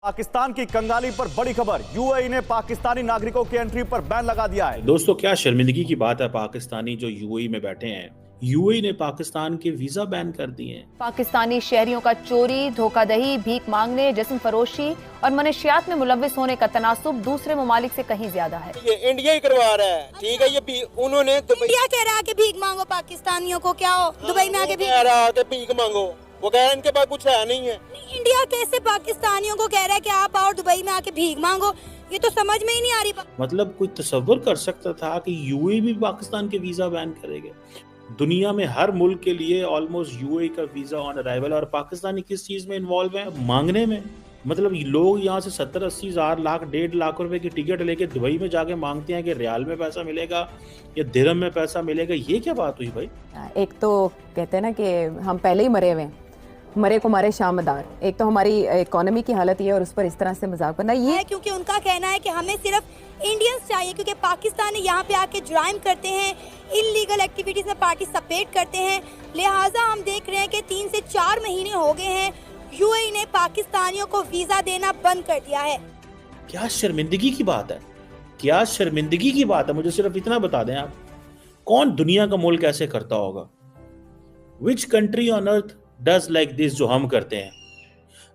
पाकिस्तान की कंगाली पर बड़ी खबर। यूएई ने पाकिस्तानी नागरिकों की एंट्री पर बैन लगा दिया है। दोस्तों, क्या शर्मिंदगी की बात है, पाकिस्तानी जो यूएई में बैठे हैं, यूएई ने पाकिस्तान के वीजा बैन कर दिए हैं। पाकिस्तानी शहरियों का चोरी, धोखाधड़ी, भीख मांगने, जिस्म फरोशी और मनशियात में मुलव्विस होने का तनासुब दूसरे ममालिक से कहीं ज्यादा है। ये इंडिया ही करवा रहा है, ठीक है। ये उन्होंने इंडिया कह रहा है कि भीख मांगो पाकिस्तानियों को, क्या हो दुबई में आके कह रहा है कि भीख मांगो, वो कह रहा है इनके पास कुछ है नहीं है। इंडिया कैसे पाकिस्तानियों को कह रहा है कि आप आओ दुबई में आके भीख मांगो? ये तो समझ में ही नहीं आ रही। मतलब कोई तसव्वुर कर सकता था कि यूएई भी पाकिस्तान के वीजा बैन करेगा? दुनिया में हर मुल्क के लिए ऑलमोस्ट यूएई का वीजा ऑन अराइवल, और पाकिस्तानी किस चीज में इन्वॉल्व है? मांगने में। मतलब लोग यहाँ से 70-80 हज़ार, लाख, 1.5 लाख रुपए की टिकट लेके दुबई में जाके मांगते हैं कि रियाल में पैसा मिलेगा या दिरहम में पैसा मिलेगा। ये क्या बात हुई भाई? एक तो कहते हैं ना कि हम पहले ही मरे हुए हैं, मरे को मारे शामदार। एक तो हमारी इकोनॉमी की हालत ये है और उस पर इस तरह से मजाक करना ये है, क्योंकि उनका कहना है कि हमें सिर्फ इंडियंस चाहिए, क्योंकि पाकिस्तानी यहाँ पे आके जुराइम करते हैं, इलीगल एक्टिविटीज में पार्टिसिपेट करते हैं। लिहाजा हम देख रहे हैं कि 3 से 4 महीने हो गए हैं यूएई ने पाकिस्तानियों को वीजा देना बंद कर दिया है। क्या शर्मिंदगी की बात है, क्या शर्मिंदगी की बात है। मुझे सिर्फ इतना बता दें आप, कौन दुनिया का मुल्क ऐसे करता होगा? Which country on earth does like this जो हम करते हैं?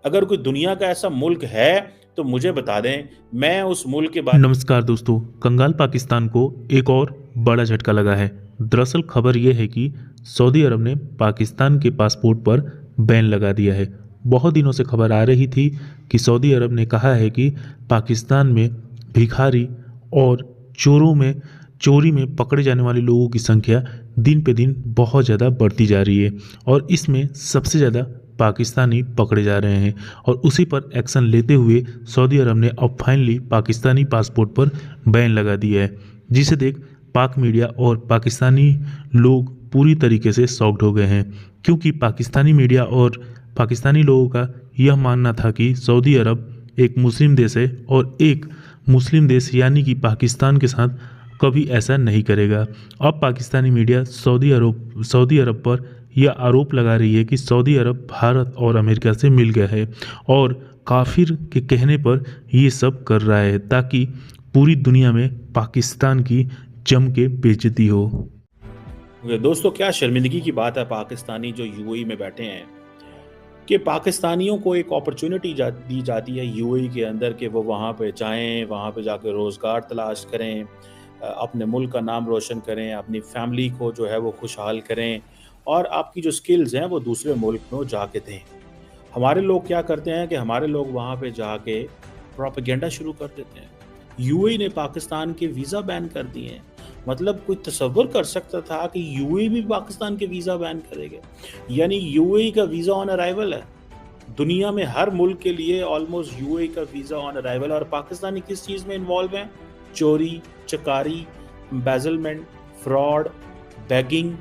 अगर कोई दुनिया का ऐसा मुल्क है तो मुझे बता दें, मैं उस मुल्क के बारे। नमस्कार दोस्तों, कंगाल पाकिस्तान को एक और बड़ा झटका लगा है। दरअसल खबर यह है कि सऊदी अरब ने पाकिस्तान के पासपोर्ट पर बैन लगा दिया है। बहुत दिनों से खबर आ रही थी कि सऊदी अरब ने कहा है कि पाकिस्तान में भिखारी और चोरी में पकड़े जाने वाले लोगों की संख्या दिन पे दिन बहुत ज़्यादा बढ़ती जा रही है और इसमें सबसे ज़्यादा पाकिस्तानी पकड़े जा रहे हैं। और उसी पर एक्शन लेते हुए सऊदी अरब ने अब फाइनली पाकिस्तानी पासपोर्ट पर बैन लगा दिया है, जिसे देख पाक मीडिया और पाकिस्तानी लोग पूरी तरीके से शॉक्ड हो गए हैं, क्योंकि पाकिस्तानी मीडिया और पाकिस्तानी लोगों का यह मानना था कि सऊदी अरब एक मुस्लिम देश है और एक मुस्लिम देश यानी कि पाकिस्तान के साथ कभी ऐसा नहीं करेगा। अब पाकिस्तानी मीडिया सऊदी अरब पर यह आरोप लगा रही है कि सऊदी अरब भारत और अमेरिका से मिल गया है और काफिर के कहने पर ये सब कर रहा है ताकि पूरी दुनिया में पाकिस्तान की जम के बेइज्जती हो। दोस्तों, क्या शर्मिंदगी की बात है, पाकिस्तानी जो यूएई में बैठे हैं, कि पाकिस्तानियों को एक अपॉर्चुनिटी दी जाती है यूएई के अंदर कि वो वहाँ पे जाएं, वहाँ पे जाकर रोज़गार तलाश करें, अपने मुल्क का नाम रोशन करें, अपनी फैमिली को जो है वो खुशहाल करें और आपकी जो स्किल्स हैं वो दूसरे मुल्क में जाके दें। हमारे लोग क्या करते हैं कि हमारे लोग वहाँ पे जाके प्रोपेगेंडा शुरू कर देते हैं। यूएई ने पाकिस्तान के वीज़ा बैन कर दिए हैं। मतलब कोई तसव्वुर कर सकता था कि यूएई भी पाकिस्तान के वीज़ा बैन करेगा? यानी यूएई का वीज़ा ऑन अराइवल है। दुनिया में हर मुल्क के लिए ऑलमोस्ट यूएई का वीज़ा ऑन अराइवल, और पाकिस्तानी किस चीज़ में इन्वॉल्व हैं? चोरी, चकारी, एम्बेजलमेंट, फ्रॉड, बेगिंग,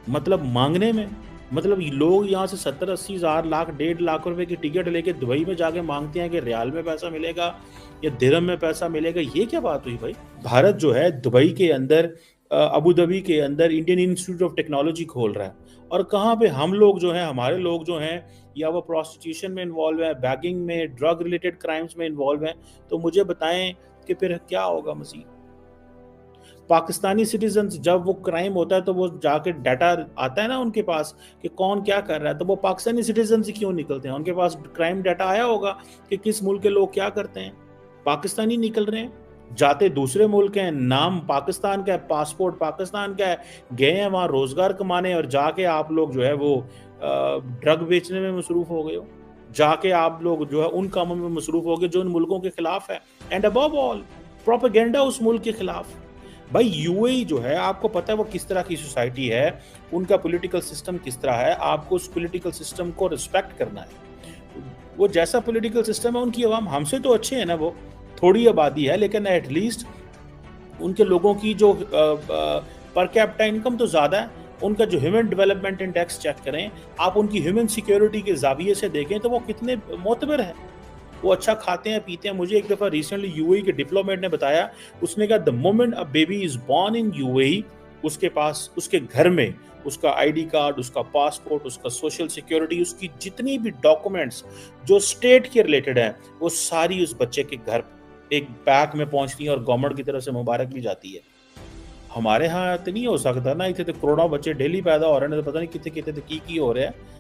मतलब मांगने में। मतलब लोग यहाँ से 70-80 हज़ार, लाख, 1.5 लाख रुपए की टिकट लेके दुबई में जाके मांगते हैं कि रियाल में पैसा मिलेगा या दिरहम में पैसा मिलेगा। ये क्या बात हुई भाई? भारत जो है दुबई के अंदर, अबू धाबी के अंदर इंडियन इंस्टीट्यूट ऑफ टेक्नोलॉजी खोल रहा है, और कहाँ पे हम लोग जो हैं, हमारे लोग जो हैं या वो प्रोस्टिट्यूशन में इन्वॉल्व है, बैगिंग में, ड्रग रिलेटेड क्राइम्स में इन्वॉल्व हैं। तो मुझे बताएं कि फिर क्या होगा मज़ीद? पाकिस्तानी सिटीजन्स, जब वो क्राइम होता है तो वो जाके डाटा आता है ना उनके पास कि कौन क्या कर रहा है, तो वो पाकिस्तानी सिटीजन ही क्यों निकलते हैं? उनके पास क्राइम डाटा आया होगा कि किस मुल्क के लोग क्या करते हैं। पाकिस्तानी निकल रहे हैं, जाते दूसरे मुल्क हैं, नाम पाकिस्तान का है, पासपोर्ट पाकिस्तान का है, गए हैं वहाँ रोजगार कमाने, और जाके आप लोग जो है वो ड्रग बेचने में मसरूफ हो गए हो। जाके आप लोग जो है उन कामों में मसरूफ हो गए जो उन मुल्कों के खिलाफ है, एंड अबव ऑल प्रोपेगेंडा उस मुल्क के खिलाफ। भाई यूएई जो है, आपको पता है वो किस तरह की सोसाइटी है, उनका पॉलिटिकल सिस्टम किस तरह है, आपको उस पॉलिटिकल सिस्टम को रिस्पेक्ट करना है। वो जैसा पॉलिटिकल सिस्टम है, उनकी आवाम हमसे तो अच्छे है ना, वो थोड़ी आबादी है लेकिन एटलीस्ट उनके लोगों की जो पर कैपिटा इनकम तो ज़्यादा है। उनका जो ह्यूमन डेवलपमेंट इंडेक्स चेक करें आप, उनकी ह्यूमन सिक्योरिटी के जाविये से देखें तो वो कितने मोतबर है। वो अच्छा खाते हैं, पीते हैं। मुझे एक दफ़ा रिसेंटली यूएई के डिप्लोमेट ने बताया, उसने कहा the moment a baby is born in UAE उसके पास उसके घर में उसका आईडी कार्ड, उसका पासपोर्ट, उसका सोशल सिक्योरिटी, उसकी जितनी भी डॉक्यूमेंट्स जो स्टेट के रिलेटेड है, वो सारी उस बच्चे के घर एक बैग में पहुंचती है और गवर्नमेंट की तरफ से मुबारक भी जाती है। हमारे यहाँ तो नहीं हो सकता ना, इतने तो करोड़ों बच्चे डेली पैदा हो रहे हैं, तो पता नहीं कितने कितने की हो रहे हैं।